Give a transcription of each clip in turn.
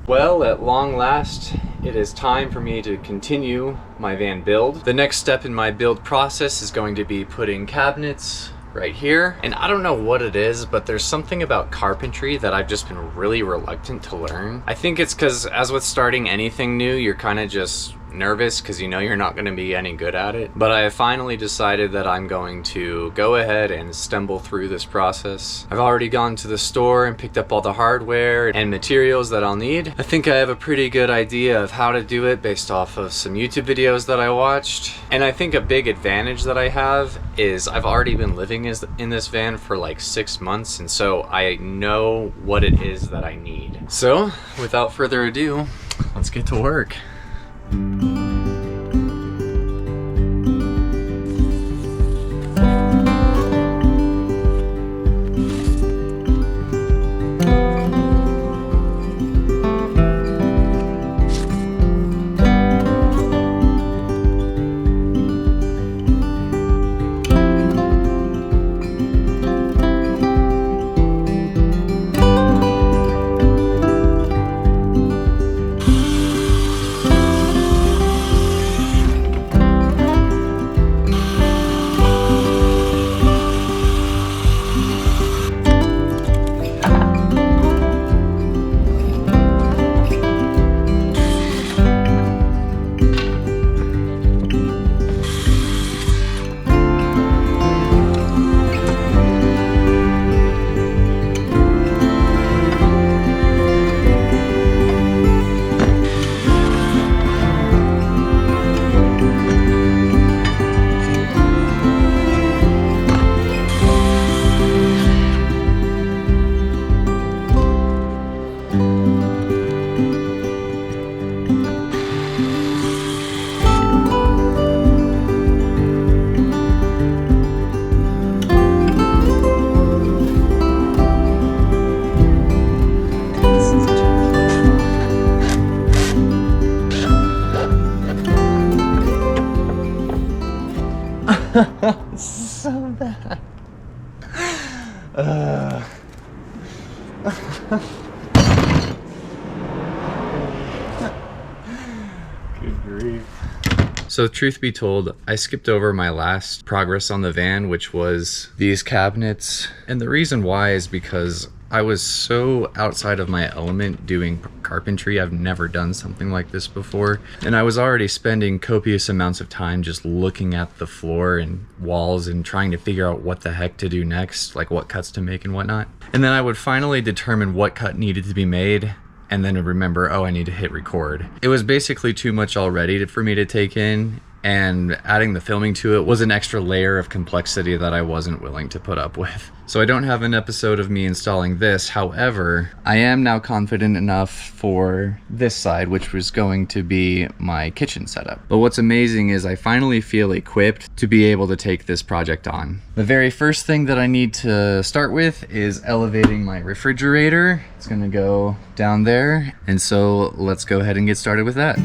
Well, at long last, it is time for me to continue my van build. The next step in my build process is going to be putting cabinets right here. And I don't know what it is, but there's something about carpentry that I've just been really reluctant to learn. I think it's because, as with starting anything new, you're kind of just nervous because you know you're not going to be any good at it. But I have finally decided that I'm going to go ahead and stumble through this process. I've already gone to the store and picked up all the hardware and materials that I'll need. I think I have a pretty good idea of how to do it based off of some YouTube videos that I watched. And I think a big advantage that I have is I've already been living in this van for like 6 months, and so I know what it is that I need. So without further ado, let's get to work. So bad. Good grief. So truth be told, I skipped over my last progress on the van, which was these cabinets. And the reason why is because I was so outside of my element doing carpentry. I've never done something like this before. And I was already spending copious amounts of time just looking at the floor and walls and trying to figure out what the heck to do next, like what cuts to make and whatnot. And then I would finally determine what cut needed to be made, and then remember, oh, I need to hit record. It was basically too much already for me to take in, and adding the filming to it was an extra layer of complexity that I wasn't willing to put up with. So I don't have an episode of me installing this. However, I am now confident enough for this side, which was going to be my kitchen setup. But what's amazing is I finally feel equipped to be able to take this project on. The very first thing that I need to start with is elevating my refrigerator. It's gonna go down there. And so let's go ahead and get started with that.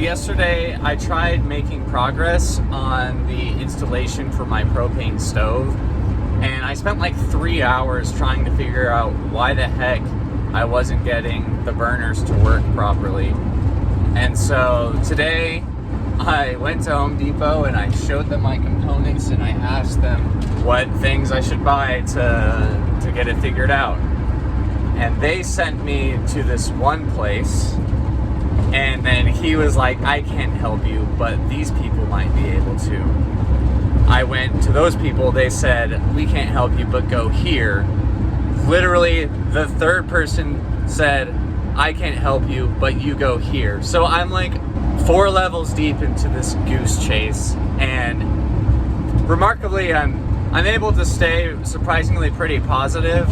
yesterday I tried making progress on the installation for my propane stove, and I spent like 3 hours trying to figure out why the heck I wasn't getting the burners to work properly. And so today I went to Home Depot and I showed them my components and I asked them what things I should buy to get it figured out. And they sent me to this one place, and then he was like, I can't help you, but these people might be able to. I went to those people, they said, we can't help you, but go here. Literally, the third person said, I can't help you, but you go here. So I'm like 4 levels deep into this goose chase, and remarkably, I'm able to stay surprisingly pretty positive,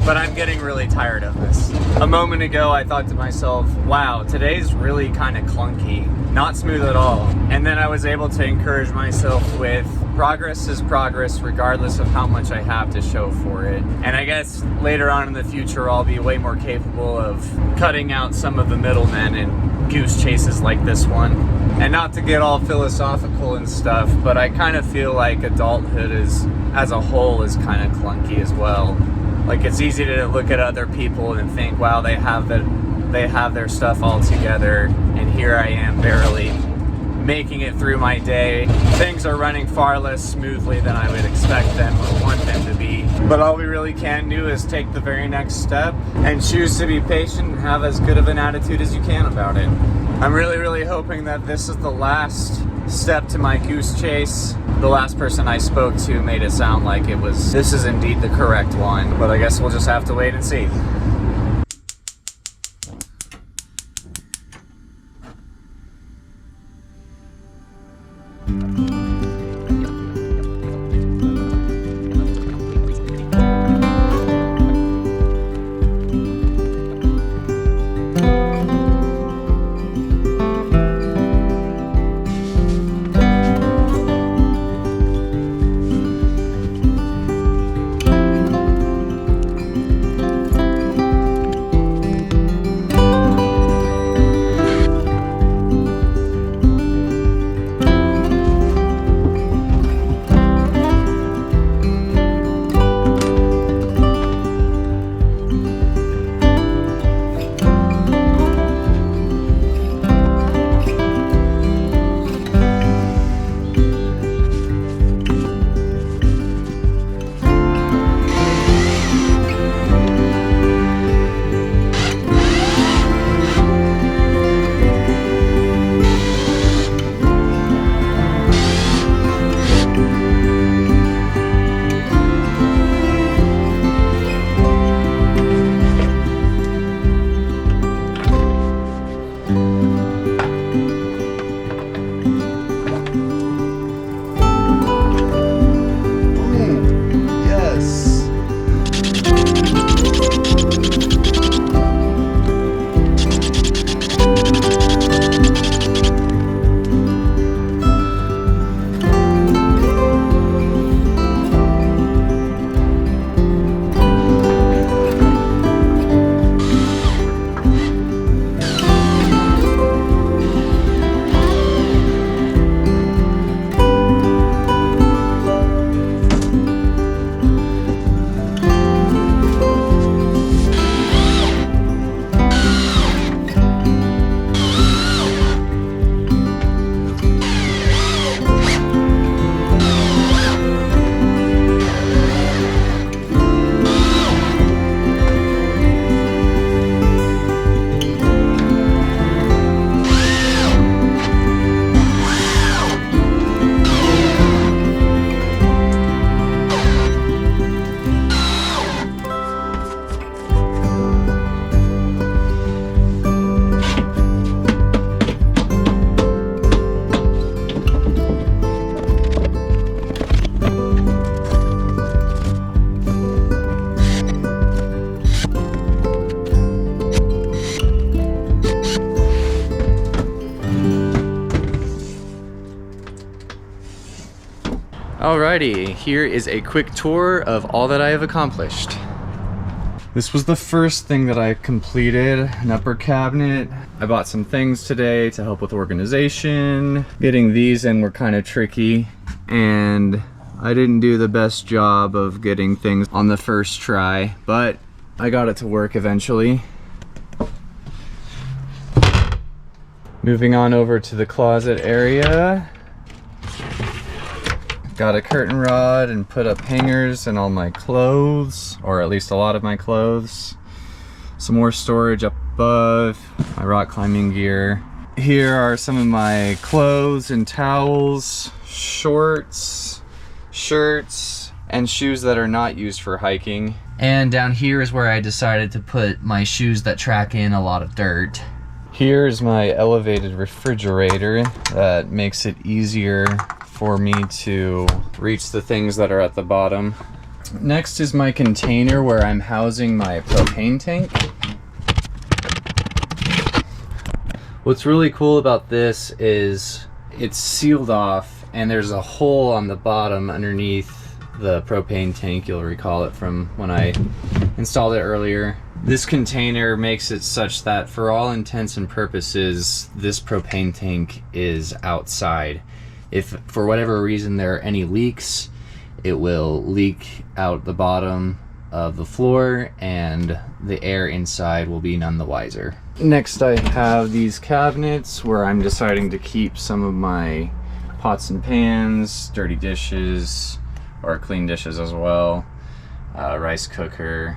but I'm getting really tired of this. A moment ago, I thought to myself, wow, today's really kind of clunky, not smooth at all. And then I was able to encourage myself with progress is progress regardless of how much I have to show for it. And I guess later on in the future, I'll be way more capable of cutting out some of the middlemen in goose chases like this one. And not to get all philosophical and stuff, but I kind of feel like adulthood as a whole is kind of clunky as well. Like, it's easy to look at other people and think, wow, they have their stuff all together, and here I am barely making it through my day. Things are running far less smoothly than I would expect them or want them to be. But all we really can do is take the very next step and choose to be patient and have as good of an attitude as you can about it. I'm really, really hoping that this is the last step to my goose chase. The last person I spoke to made it sound like this is indeed the correct one, but I guess we'll just have to wait and see. Alrighty, here is a quick tour of all that I have accomplished. This was the first thing that I completed, an upper cabinet. I bought some things today to help with organization. Getting these in were kind of tricky, and I didn't do the best job of getting things on the first try, but I got it to work eventually. Moving on over to the closet area. Got a curtain rod and put up hangers and all my clothes, or at least a lot of my clothes. Some more storage up above, my rock climbing gear. Here are some of my clothes and towels, shorts, shirts, and shoes that are not used for hiking. And down here is where I decided to put my shoes that track in a lot of dirt. Here's my elevated refrigerator that makes it easier for me to reach the things that are at the bottom. Next is my container where I'm housing my propane tank. What's really cool about this is it's sealed off and there's a hole on the bottom underneath the propane tank. You'll recall it from when I installed it earlier. This container makes it such that for all intents and purposes, this propane tank is outside. If for whatever reason there are any leaks, it will leak out the bottom of the floor and the air inside will be none the wiser. Next I have these cabinets where I'm deciding to keep some of my pots and pans, dirty dishes, or clean dishes as well, rice cooker.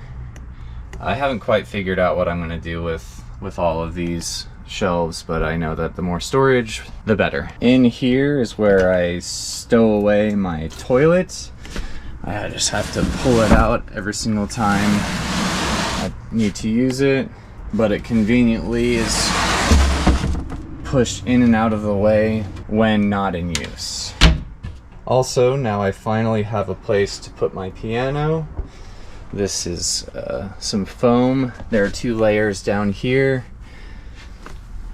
I haven't quite figured out what I'm going to do with all of these shelves, but I know that the more storage, the better. In here is where I stow away my toilet. I just have to pull it out every single time I need to use it, but it conveniently is pushed in and out of the way when not in use. Also, now I finally have a place to put my piano. This is some foam. There are 2 layers down here,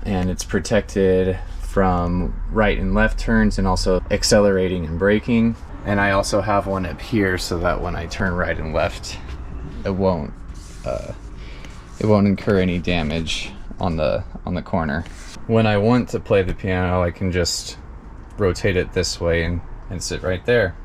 and it's protected from right and left turns and also accelerating and braking. And I also have one up here so that when I turn right and left, it won't incur any damage on the corner. When I want to play the piano, I can just rotate it this way and sit right there.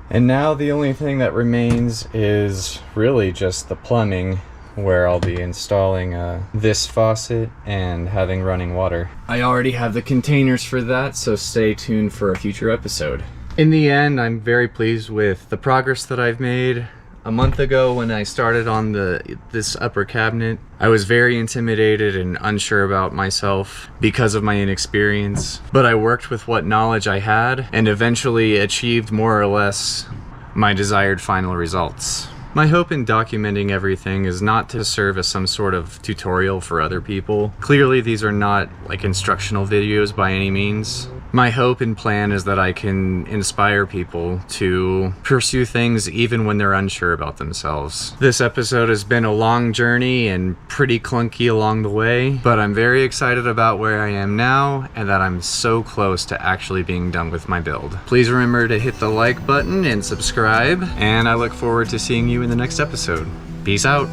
And now the only thing that remains is really just the plumbing, where I'll be installing this faucet and having running water. I already have the containers for that, so stay tuned for a future episode. In the end, I'm very pleased with the progress that I've made. A month ago when I started on this upper cabinet, I was very intimidated and unsure about myself because of my inexperience, but I worked with what knowledge I had and eventually achieved more or less my desired final results. My hope in documenting everything is not to serve as some sort of tutorial for other people. Clearly these are not like instructional videos by any means. My hope and plan is that I can inspire people to pursue things even when they're unsure about themselves. This episode has been a long journey and pretty clunky along the way, but I'm very excited about where I am now and that I'm so close to actually being done with my build. Please remember to hit the like button and subscribe, and I look forward to seeing you in the next episode. Peace out.